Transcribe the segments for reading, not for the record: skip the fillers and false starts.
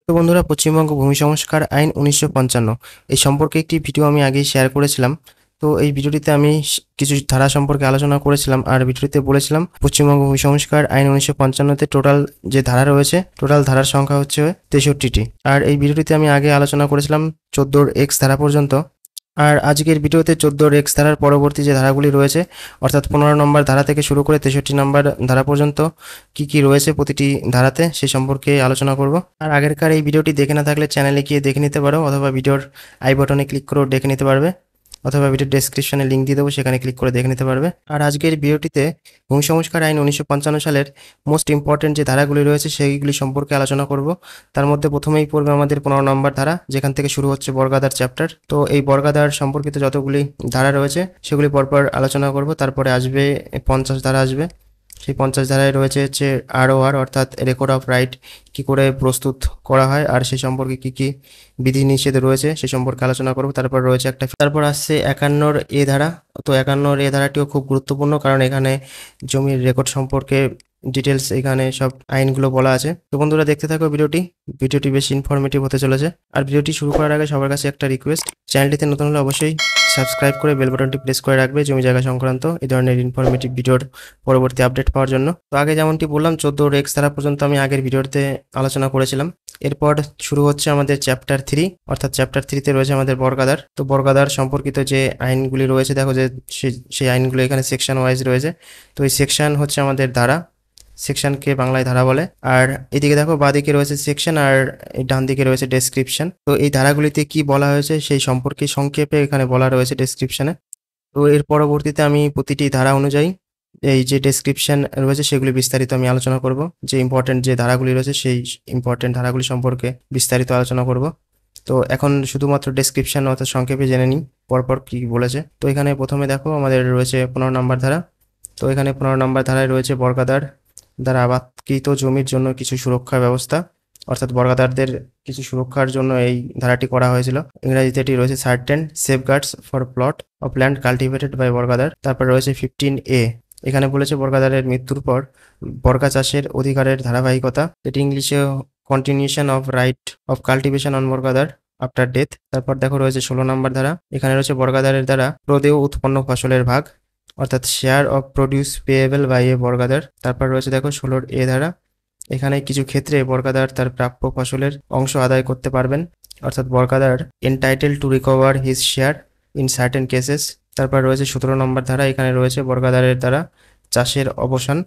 তো বন্ধুরা, পশ্চিমবঙ্গ ভূমি সংস্কার আইন 1955 এই সম্পর্কে একটি ভিডিও আমি আগেই শেয়ার করেছিলাম। তো এই ভিডিওটিতে আমি কিছু ধারা সম্পর্কে আলোচনা করেছিলাম, আর ভিডিওটিতে বলেছিলাম পশ্চিমবঙ্গ ভূমি সংস্কার আইন 1955-তে টোটাল যে ধারা রয়েছে, টোটাল ধারার সংখ্যা হচ্ছে 63টি। আর এই ভিডিওটিতে আমি আগে আলোচনা করেছিলাম 14 ধারা পর্যন্ত। আর আজকের ভিডিওতে 14 ধারার পরবর্তী যে ধারাগুলি রয়েছে, অর্থাৎ 15 নম্বর ধারা থেকে শুরু করে 63 নম্বর ধারা পর্যন্ত কি কি রয়েছে প্রতিটি ধারাতে, সে সম্পর্কে আলোচনা করব। আর আগেরকার এই ভিডিওটি দেখে না থাকলে চ্যানেলে গিয়ে দেখে নিতে পারো, অথবা ভিডিওর আই বাটনে ক্লিক করেও দেখে নিতে পারবে, অথবা ভিডিওর ডেসক্রিপশনে লিঙ্ক দিয়ে দেবো, সেখানে ক্লিক করে দেখে নিতে পারবে। আর আজকের ভিডিওটিতে ভূমি সংস্কার আইন 1955 সালের মোস্ট ইম্পর্টেন্ট যে ধারাগুলি রয়েছে সেইগুলি সম্পর্কে আলোচনা করব। তার মধ্যে প্রথমেই পড়বে আমাদের 15 নম্বর ধারা, যেখান থেকে শুরু হচ্ছে বর্গাদার চ্যাপ্টার। তো এই বর্গাদার সম্পর্কিত যতগুলি ধারা রয়েছে সেগুলি পরপর আলোচনা করব। তারপরে আসবে 50 ধারা আসবে। সেই 50 ধারায় রয়েছে হচ্ছে ROR, অর্থাৎ রেকর্ড অফ রাইট কি করে প্রস্তুত করা হয়, আর সে সম্পর্কে কি কি বিধিনিষেধ রয়েছে সে সম্পর্কে আলোচনা করব। তারপর রয়েছে তারপর আসছে 51 ধারা। তো 51 ধারাটিও খুব গুরুত্বপূর্ণ, কারণ এখানে জমির রেকর্ড সম্পর্কে ডিটেলস এখানে সব আইনগুলো বলা আছে। তো বন্ধুরা, দেখতে থাকো ভিডিওটি বেশ ইনফরমেটিভ হতে চলেছে। আর ভিডিওটি শুরু করার আগে সবার কাছে একটা রিকোয়েস্ট, চ্যানেলটিতে নতুন হলে অবশ্যই সাবস্ক্রাইব করে বেল বাটনটি প্রেস করে রাখবে জমি জায়গা সংক্রান্ত এই ধরনের ইনফরমেটিভ ভিডিওর পরবর্তী আপডেট পাওয়ার জন্য। তো আগে যেমনটি বললাম, 14 ধারা পর্যন্ত আমি আগের ভিডিওতে আলোচনা করেছিলাম। এরপর শুরু হচ্ছে আমাদের চ্যাপ্টার 3, অর্থাৎ চ্যাপ্টার 3তে রয়েছে আমাদের বর্গাদার। তো বর্গাদার সম্পর্কিত যে আইনগুলি রয়েছে, দেখো যে সেই আইনগুলো এখানে সেকশন ওয়াইজ রয়েছে। তো এই সেকশন হচ্ছে আমাদের ধারা, সেকশনকে বাংলায় ধারা বলে। আর এদিকে দেখো বাঁদিকে রয়েছে সেকশন, আর ডান দিকে রয়েছে ডেসক্রিপশন। তো এই ধারাগুলিতে কি বলা হয়েছে সেই সম্পর্কে সংক্ষেপে এখানে বলা রয়েছে ডেসক্রিপশনে। তো এর পরবর্তীতে আমি প্রতিটি ধারা অনুযায়ী এই যে ডেসক্রিপশন রয়েছে সেগুলি বিস্তারিত আমি আলোচনা করব। যে ইম্পর্টেন্ট যে ধারাগুলি রয়েছে সেই ইম্পর্টেন্ট ধারাগুলি সম্পর্কে বিস্তারিত আলোচনা করব। তো এখন শুধুমাত্র ডেসক্রিপশন অর্থাৎ সংক্ষেপে জেনে নিই পরপর কি বলেছে। তো এখানে প্রথমে দেখো আমাদের রয়েছে 15 নম্বর ধারা। তো এখানে 15 নম্বর ধারায় রয়েছে বর্গাদার দ্বারা আবাদকৃত জমির জন্য কিছু সুরক্ষা ব্যবস্থা, অর্থাৎ বর্গাদারদের কিছু সুরক্ষার জন্য এই ধারাটি করা হয়েছিল। ইংরেজিতে এটি রয়েছে certain safeguards for plot of land cultivated by bargadar. তারপর রয়েছে 15A, এখানে বলেছে বর্গাদারের মৃত্যুর পর বর্গা চাষের অধিকারের ধারাবাহিকতা, এটি ইংলিশে continuation of right of cultivation on bargadar after death. তারপর দেখো রয়েছে 16 নম্বর ধারা, এখানে রয়েছে বর্গাদারের দ্বারা প্রদেয় উৎপন্ন ফসলের ভাগ, অর্থাৎ share of produce payable by a bargadar. তারপর রয়েছে দেখো 16A ধারা, এখানে কিছু ক্ষেত্রে বর্গাদার তার প্রাপ্য ফসলের অংশ আদায় করতে পারবেন, অর্থাৎ bargadar entitle to recover his share in certain cases. তারপর রয়েছে 17 নম্বর ধারা, এখানে রয়েছে বর্গাদারের দ্বারা চাষের অবসান,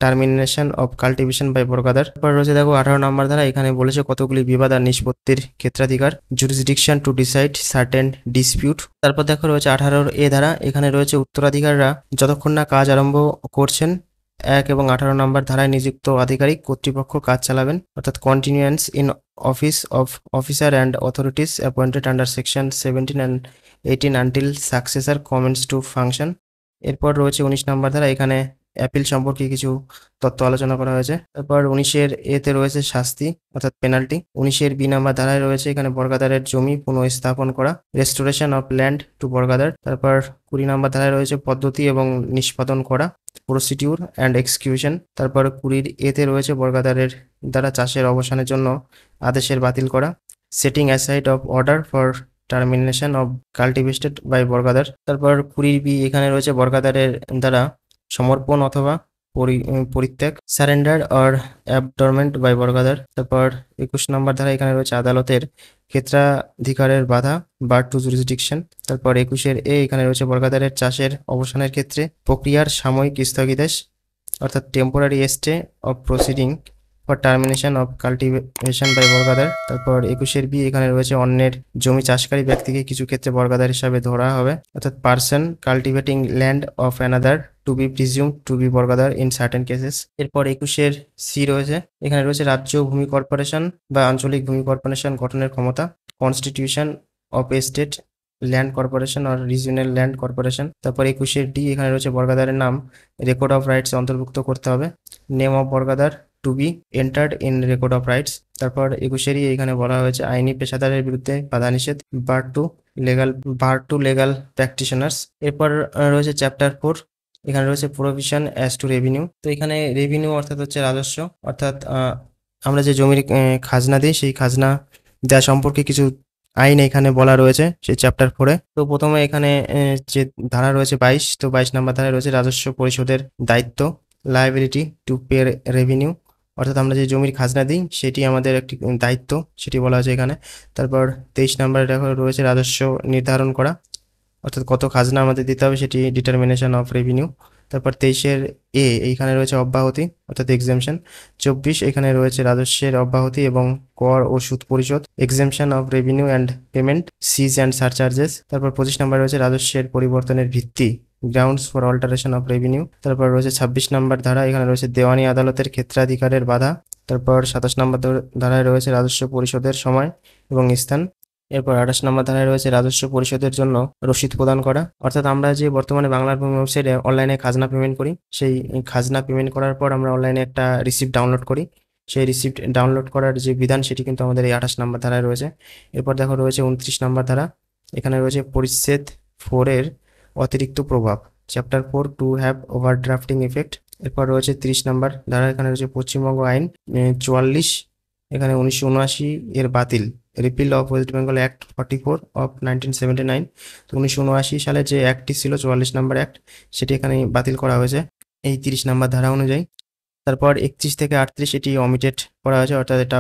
termination of cultivation by bargadar. তারপর রয়েছে দেখো 18 নম্বর ধারা, এখানে বলেছে কতগুলি বিবাদ আর নিষ্পত্তির ক্ষেত্রাধিকার, jurisdiction to decide certain dispute. তারপর দেখো রয়েছে 18A ধারা, এখানে রয়েছে উত্তরাধিকাররা যতক্ষণ না কাজ আরম্ভ করছেন 1 এবং 18 নম্বর ধারায় নিযুক্ত আধিকারিক কর্তৃপক্ষ কাজ চালাবেন, অর্থাৎ continuance in office of officer and authorities appointed under section 17 and 18 until successor commence to function. এরপর রয়েছে 19 নম্বর ধারা, এখানে অ্যাপিল সম্পর্কে কিছু তত্ত্ব আলোচনা করা হয়েছে। তারপর 19A-তে রয়েছে শাস্তি অর্থাৎ পেনাল্টি। 19B নাম্বার ধারায় রয়েছে এখানে বর্গাদারের জমি পুনঃস্থাপন করা, রেস্টোরেশন অফ ল্যান্ড টু বর্গাদার। তারপর 20 নম্বর ধারায় রয়েছে পদ্ধতি এবং নিষ্পাদন করা, প্রসিডিউর অ্যান্ড এক্সিকিউশন। তারপর 20A-তে রয়েছে বর্গাদারের দ্বারা চাষের অবসানের জন্য আদেশের বাতিল করা, setting aside of order for termination of cultivated by bargadar. তারপর 20B এখানে রয়েছে বর্গাদারের দ্বারা সমর্পণ অথবা পরিত্যাগ, surrender or abandonment by bargadar. তারপর 21 নম্বর ধারা, এখানে রয়েছে আদালতের ক্ষেত্রাধিকারের বাধা, বার টু জুরিসডিকশন। তারপর 21A এখানে রয়েছে বর্গাদারের চাষের অবসানের ক্ষেত্রে প্রক্রিয়ার সাময়িক স্থগিতাদেশ, অর্থাৎ temporary stay of proceeding for termination of cultivation by bargadar. তারপর 21B এখানে রয়েছে অন্যের জমি চাষকারী ব্যক্তিকে কিছু ক্ষেত্রে বর্গাদার হিসাবে ধরা হবে, অর্থাৎ person cultivating land of another to be presumed to be bargadar in certain cases. এরপর 21C রয়েছে, এখানে রয়েছে রাজ্য ভূমি কর্পোরেশন বা আঞ্চলিক ভূমি কর্পোরেশন গঠনের ক্ষমতা, constitution of a state land corporation আর রিজিওনাল ল্যান্ড কর্পোরেশন। তারপর 21D এখানে রয়েছে বর্গাদারের নাম রেকর্ড অফ রাইটস অন্তর্ভুক্ত করতে হবে, name of bargadar to be entered in record of rights. তারপর 21 এখানে বলা হয়েছে আইনি পেশাদারের বিরুদ্ধে বাধা নিষেধ, বার টু লেগাল প্র্যাকটিশনার্স। এরপর রয়েছে চ্যাপ্টার 4, এখানে রয়েছে প্রভিশন অ্যাজ টু রেভিনিউ। তো এখানে রেভিনিউ অর্থাৎ হচ্ছে রাজস্ব, অর্থাৎ আমরা যে জমির খাজনা দিই সেই খাজনা দেওয়া সম্পর্কে কিছু আইন এখানে বলা রয়েছে সেই চ্যাপ্টার 4-এ। তো প্রথমে এখানে যে ধারা রয়েছে 22, তো 22 নম্বর ধারায় রয়েছে রাজস্ব পরিশোধের দায়িত্ব, লায়াবিলিটি টু পে রেভিনিউ, অর্থাৎ আমরা যে জমির খাজনা দিই সেটি আমাদের একটি দায়িত্ব, সেটি বলা আছে এখানে। তারপর 23 নম্বরে দেখো রয়েছে রাজস্ব নির্ধারণ করা, অর্থাৎ কত খাজনা আমাদের দিতে হবে সেটি ডিটারমিনেশন অফ রেভিনিউ। তারপর 23-এর এইখানে রয়েছে অব্যাহতি অর্থাৎ এক্সেমশন। 24 এখানে রয়েছে রাজস্বের অব্যাহতি এবং কর ও সুদ পরিশোধ, exemption of revenue and payment, cess and surcharges. তারপর 25 নম্বর রয়েছে রাজস্বের পরিবর্তনের ভিত্তি, grounds for alteration of revenue. তারপর রয়েছে 26 নম্বর ধারা, এখানে রয়েছে দেওয়ানি আদালতের ক্ষেত্রাধিকারের বাধা। তারপর 27 নম্বর ধারায় রয়েছে রাজস্ব পরিশোধের সময় এবং স্থান। এরপর 28 নম্বর ধারায় রয়েছে রাজস্ব পরিশোধের জন্য রসিদ প্রদান করা, অর্থাৎ আমরা যে বর্তমানে বাংলার ভূমি ওয়েবসাইটে অনলাইনে খাজনা পেমেন্ট করি, সেই খাজনা পেমেন্ট করার পর আমরা অনলাইনে একটা রিসিপ্ট ডাউনলোড করি, সেই রিসিপ্ট ডাউনলোড করার যে বিধান সেটি কিন্তু আমাদের এই 28 নম্বর ধারায় রয়েছে। এরপর দেখো রয়েছে 29 নম্বর ধারা, এখানে রয়েছে পরিচ্ছেদ 4-এর অতিরিক্ত প্রভাব, চ্যাপ্টার 4 টু হ্যাভ ওভারড্রাফটিং ইফেক্ট। এরপর রয়েছে 30 নম্বর ধারা, এখানে রয়েছে পশ্চিমবঙ্গ আইন 44, এখানে 1979 এর বাতিল, repeal of West Bengal act 44 of 1979। তো 1979 সালে যে অ্যাক্টটি ছিল 44 নম্বর অ্যাক্ট, সেটি এখানে বাতিল করা হয়েছে এই 30 নম্বর ধারা অনুযায়ী। তারপর 31 থেকে 38 এটি অমিটেড করা হয়েছে, অর্থাৎ এটা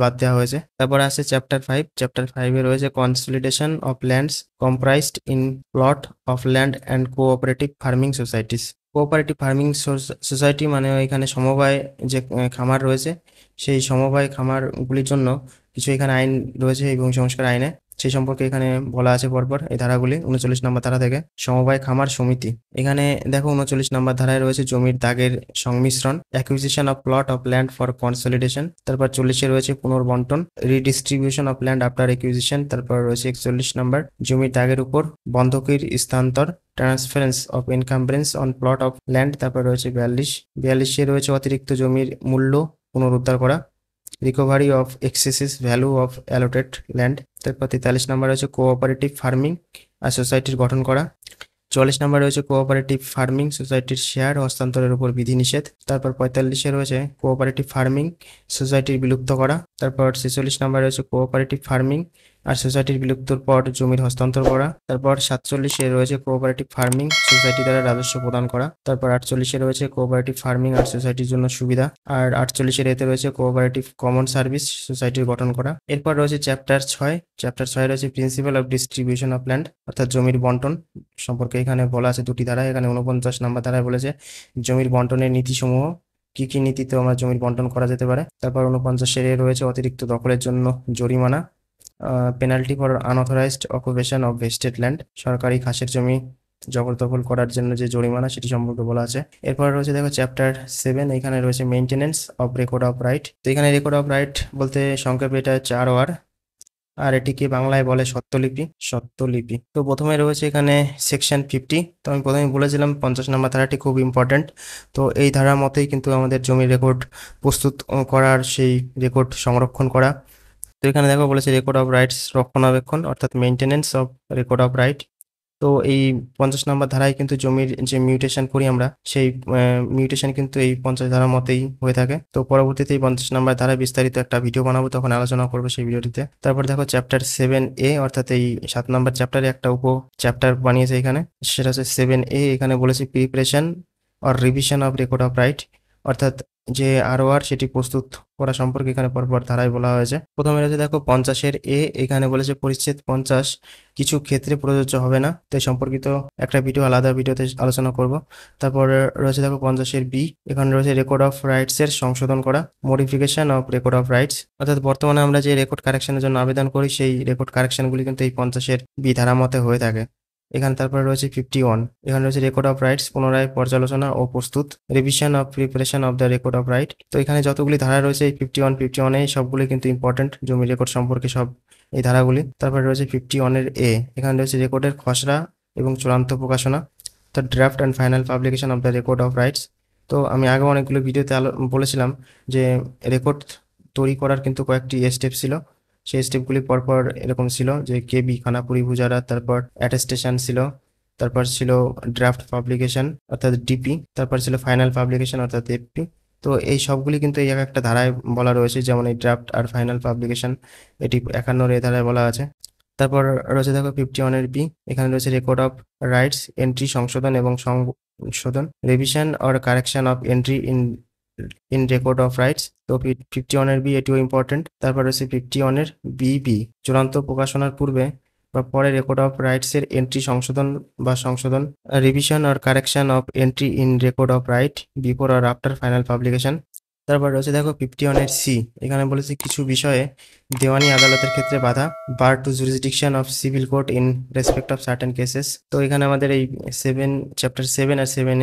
বাদ দেওয়া হয়েছে। তারপর আছে চ্যাপ্টার 5, চ্যাপ্টার 5-এ রয়েছে consolidation of lands comprised in plot of land and cooperative farming societies. Cooperative farming society মানে এখানে সমবায় যে খামার রয়েছে, সেই সমবায় খামারগুলির জন্য কিছু এখানে আইন রয়েছে এবং সংস্কার আইনে, সেই সম্পর্কে এখানে বলা আছে পরপর এই ধারাগুলি। 39 নম্বর ধারা থেকে সমবায় খামার সমিতি, এখানে দেখো 39 নম্বর ধারায় রয়েছে জমির দাগের সংমিশ্রণ, acquisition of plot of land for consolidation. তারপর 40-এ রয়েছে পুনর্বন্টন, redistribution of land after acquisition. তারপর রয়েছে 41 নম্বর জমির দাগের উপর বন্ধকির স্থানান্তর, transference of encumbrance on plot of land. তারপর রয়েছে 42-এ রয়েছে অতিরিক্ত জমির মূল্য পুনরুদ্ধার করা, recovery of excessive value of allotted land. তারপর 43 নম্বর রয়েছে কোঅপারেটিভ ফার্মিং আর সোসাইটির গঠন করা। 44 নম্বর রয়েছে কোঅপারেটিভ ফার্মিং সোসাইটির শেয়ার হস্তান্তরের উপর বিধিনিষেধ। তারপর 45-এ রয়েছে কোঅপারেটিভ ফার্মিং সোসাইটির বিলুপ্ত করা। তারপর 46 নম্বর রয়েছে কোঅপারেটিভ ফার্মিং আর সোসাইটির বিলুপ্তর পর জমির হস্তান্তর করা। তারপর 47-এ রয়েছে কোঅপারেটিভ ফার্মিং সোসাইটি দ্বারা রাজস্ব প্রদান করা। তারপর 48-এ রয়েছে কোঅপারেটিভ ফার্মিং আর সোসাইটির জন্য সুবিধা। আর 48-এর এতে রয়েছে কোঅপারেটিভ কমন সার্ভিস সোসাইটির গঠন করা। এরপর রয়েছে চ্যাপ্টার 6, চ্যাপ্টার 6 রয়েছে principal of distribution of land, অর্থাৎ জমির বন্টন সম্পর্কে এখানে বলা আছে দুটি ধারায়। এখানে 49 নম্বর ধারায় বলেছে জমির বন্টনের নীতিসমূহ, কি কি নীতিতে আমরা জমির বন্টন করা যেতে পারে। তারপর 49-এর রয়েছে অতিরিক্ত দখলের জন্য জরিমানা, penalty for unauthorised occupation of vested land, সরকারি খাসের জমি জবরদখল করার জন্য যে জরিমানা সেটি সম্পর্কে বলা আছে। এরপর রয়েছে দেখো চ্যাপ্টার 7, এখানে রয়েছে maintenance of record of right. তো এখানে রেকর্ড অফ রাইট বলতে সংক্ষেপে এটা হচ্ছে ROR, আর এটিকে বাংলায় বলে সত্যলিপি। তো প্রথমে রয়েছে এখানে সেকশন 50। তো আমি প্রথমে বলেছিলাম 50 নম্বর ধারাটি খুব ইম্পর্ট্যান্ট। তো এই ধারার মতেই কিন্তু আমাদের জমির রেকর্ড প্রস্তুত করার, সেই রেকর্ড সংরক্ষণ করা। তো এখানে দেখো বলেছে রেকর্ড অফ রাইটস রক্ষণাবেক্ষণ, অর্থাৎ maintenance of record of right. তো এই 50 নম্বর ধারায় কিন্তু জমির যে মিউটেশন করি আমরা, সেই মিউটেশন কিন্তু এই 50 ধারার মতেই হয়ে থাকে। তো পরবর্তীতে এই 50 নম্বর ধারায় বিস্তারিত একটা ভিডিও বানাবো, তখন আলোচনা করবো সেই ভিডিওটিতে। তারপর দেখো চ্যাপ্টার 7A, অর্থাৎ এই 7 নম্বর চ্যাপ্টারে একটা চ্যাপ্টার বানিয়েছে এখানে, সেটা হচ্ছে 7A। এখানে বলেছে preparation or revision of record of right, অর্থাৎ যে ROR সেটি প্রস্তুত করা সম্পর্কে এখানে পরপর ধারায় বলা হয়েছে। প্রথমে রয়েছে দেখো 50-এর A, এখানে বলেছে পরিচ্ছেদ 50 কিছু ক্ষেত্রে প্রযোজ্য হবে না, তাই সম্পর্কিত একটা ভিডিও আলাদা ভিডিওতে আলোচনা করব। তারপর রয়েছে দেখো 50-এর B, এখানে রয়েছে রেকর্ড অফ রাইটস এর সংশোধন করা, modification of record of rights, অর্থাৎ বর্তমানে আমরা যে রেকর্ড কারেকশনের জন্য আবেদন করি সেই রেকর্ড কারেকশনগুলি কিন্তু এই 50-এর B ধারা মতে হয়ে থাকে। এখানে তারপরে রয়েছে 51, এখানে রয়েছে রেকর্ড অফ রাইটস পুনরায় পর্যালোচনা ও প্রস্তুত, revision of preparation of the record of right. তো এখানে যতগুলি ধারা রয়েছে এই 51 সবগুলি কিন্তু ইম্পর্টেন্ট জমি রেকর্ড সম্পর্কে সব এই ধারাগুলি। তারপরে রয়েছে 51-এর A, এখানে রয়েছে রেকর্ডের খসড়া এবং চূড়ান্ত প্রকাশনা, the draft and final publication of the record of rights. তো আমি আগে অনেকগুলো ভিডিওতে বলেছিলাম যে রেকর্ড তৈরি করার কিন্তু কয়েকটি স্টেপ ছিল, সেই স্টেপগুলি পরপর এরকম ছিল যে KB খানাপুরি ভুজারা, তারপর অ্যাটেস্টেশন ছিল, তারপর ছিল ড্রাফট পাবলিকেশন অর্থাৎ DP, তারপর ছিল ফাইনাল পাবলিকেশন অর্থাৎ FP, তো এই সবগুলি কিন্তু এই একটা ধারায় বলা রয়েছে, যেমন এই ড্রাফট আর ফাইনাল পাবলিকেশন, এটি 51 এই ধারায় বলা আছে। তারপর রয়েছে দেখো 51 বি, এখানে রয়েছে রেকর্ড অফ রাইটস, এন্ট্রি সংশোধন এবং সংশোধন, revision or correction of entry in record of rights. তো 51 বি এটিও ইম্পর্টেন্ট। তারপর রয়েছে 51 বি, চূড়ান্ত প্রকাশনার পূর্বে বা পরে রেকর্ড অফ রাইটসের এন্ট্রি সংশোধন বা সংশোধন, revision or correction of entry in record of right before or after final publication. তারপর রয়েছে দেখো 51 সি, এখানে বলেছে কিছু বিষয়ে দেওয়ানি আদালতের ক্ষেত্রে বাধা, bar to jurisdiction of civil court in respect of certain cases. তো এখানে আমাদের এই চ্যাপ্টার 7 আর 7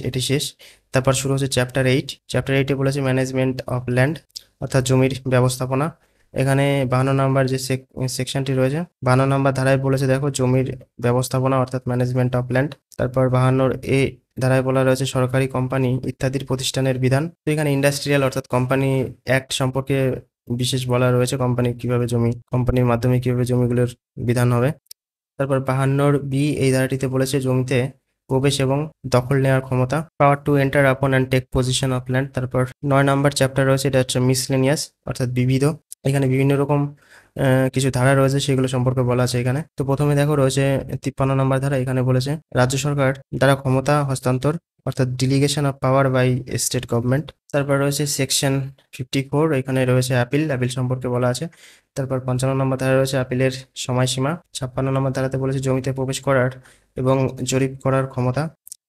এটি শেষ। তারপর শুরু হচ্ছে চ্যাপ্টার 8। চ্যাপ্টার 8 বলেছে ম্যানেজমেন্ট অফ ল্যান্ড, অর্থাৎ জমির ব্যবস্থাপনা। এখানে 52 নম্বর যে সেকশনটি রয়েছে, 52 নম্বর ধারায় বলেছে দেখো জমির ব্যবস্থাপনা অর্থাৎ ম্যানেজমেন্ট অফ ল্যান্ড। তারপর 52 এ ধারায় বলা রয়েছে সরকারি কোম্পানি ইত্যাদির প্রতিষ্ঠানের বিধান। তো এখানে ইন্ডাস্ট্রিয়াল অর্থাৎ কোম্পানি অ্যাক্ট সম্পর্কে বিশেষ বলা রয়েছে, কোম্পানির মাধ্যমে কিভাবে জমিগুলোর বিধান হবে। তারপর 52 বি এই ধারাটিতে বলেছে জমিতে প্রবেশ এবং দখল নেওয়ার ক্ষমতা, power to enter upon and take possession of land. তারপর 9 নম্বর চ্যাপ্টার রয়েছে, এটা হচ্ছে মিসলেনিয়াস অর্থাৎ বিবিধ। এখানে বিভিন্ন রকম কিছু ধারা রয়েছে, সেগুলো সম্পর্কে বলা আছে এখানে। তো প্রথমে দেখো রয়েছে 53 নম্বর ধারা, এখানে বলেছে রাজ্য সরকার দ্বারা ক্ষমতা হস্তান্তর অর্থাৎ delegation of power by state government. তারপর রয়েছে সেকশন 54, এখানে রয়েছে অ্যাপিল সম্পর্কে বলা আছে। তারপর 55 নম্বর ধারা রয়েছে আপিলের সময়সীমা। 56 নম্বর ধারাতে বলেছে জমিতে প্রবেশ করার এবং জরিপ করার ক্ষমতা।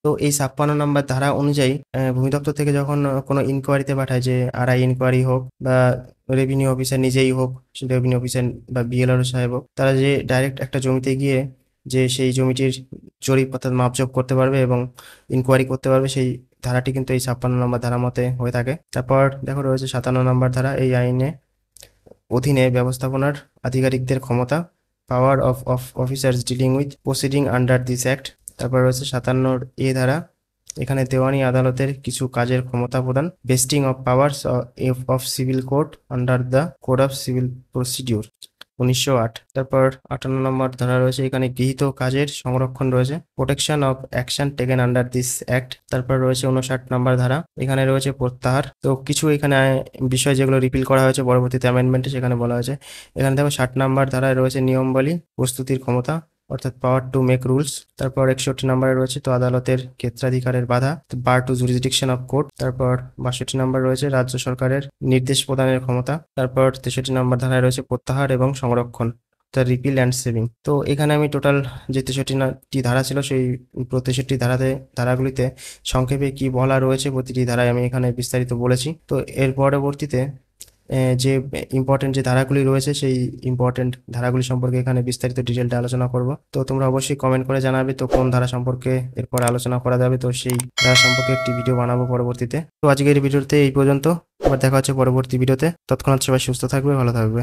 তো এই 56 নম্বর ধারা অনুযায়ী ভূমি দপ্তর থেকে যখন কোনো ইনকোয়ারিতে পাঠায়, যে আরআই ইনকোয়ারি হোক বা রেভিনিউ অফিসার নিজেই হোক, রেভিনিউ অফিসার বা বিএলআরও সাহেব হোক, তারা যে ডাইরেক্ট একটা জমিতে গিয়ে যে সেই জমিটির জরিপ অর্থাৎ মাপজোপ করতে পারবে এবং ইনকোয়ারি করতে পারবে, সেই ধারাটি কিন্তু এই 56 নম্বর ধারা মতে হয়ে থাকে। তারপর দেখো রয়েছে 57 নম্বর ধারা, এই আইনে অধীনে ব্যবস্থাপনার আধিকারিকদের ক্ষমতা, power of officers dealing with proceeding under this act. তারপর রয়েছে 57 এ ধারা, এখানে দেওয়ানি আদালতের কিছু কাজের ক্ষমতা প্রদান, vesting of powers of civil court under the code of civil procedure 1908। তারপর 58 নম্বর ধারা রয়েছে, এখানে গৃহীত কাজের সংরক্ষণ রয়েছে, protection of action taken under this act. তারপর রয়েছে 59 নম্বর ধারা, এখানে রয়েছে প্রত্যাহার। তো কিছু এখানে বিষয় যেগুলো রিপিল করা হয়েছে পরবর্তীতে অ্যামেন্ডমেন্টে, সেখানে বলা হয়েছে। এখানে দেখো 60 নম্বর ধারায় রয়েছে নিয়মাবলী প্রস্তুতির ক্ষমতা অর্থাৎ পাওয়ার টু মেক রুলস। তারপর 61 নম্বরে রয়েছে তো আদালতের ক্ষেত্রাধিকারের বাধা, bar to jurisdiction of court. তারপর 62 নম্বর রয়েছে রাজ্য সরকারের নির্দেশ প্রদানের ক্ষমতা। তারপর 63 নম্বর ধারায় রয়েছে প্রত্যাহার এবং সংরক্ষণ, তা রিপিল অ্যান্ড সেভিং। তো এখানে আমি টোটাল যে 63টি ধারা ছিল, সেই 63টি ধারাগুলিতে সংক্ষেপে কি বলা রয়েছে প্রতিটি ধারায় আমি এখানে বিস্তারিত বলেছি। তো এর পরবর্তীতে যে ইম্পর্টেন্ট যে ধারাগুলি রয়েছে, সেই ইম্পর্টেন্ট ধারাগুলি সম্পর্কে এখানে বিস্তারিত ডিটেলটা আলোচনা করব। তো তোমরা অবশ্যই কমেন্ট করে জানাবে তো কোন ধারা সম্পর্কে এরপর আলোচনা করা যাবে, তো সেই ধারা সম্পর্কে একটি ভিডিও বানাবো পরবর্তীতে। তো আজকের এই ভিডিওতে এই পর্যন্ত, আবার দেখা হচ্ছে পরবর্তী ভিডিওতে। তৎক্ষণাৎ সবাই সুস্থ থাকবে, ভালো থাকবে।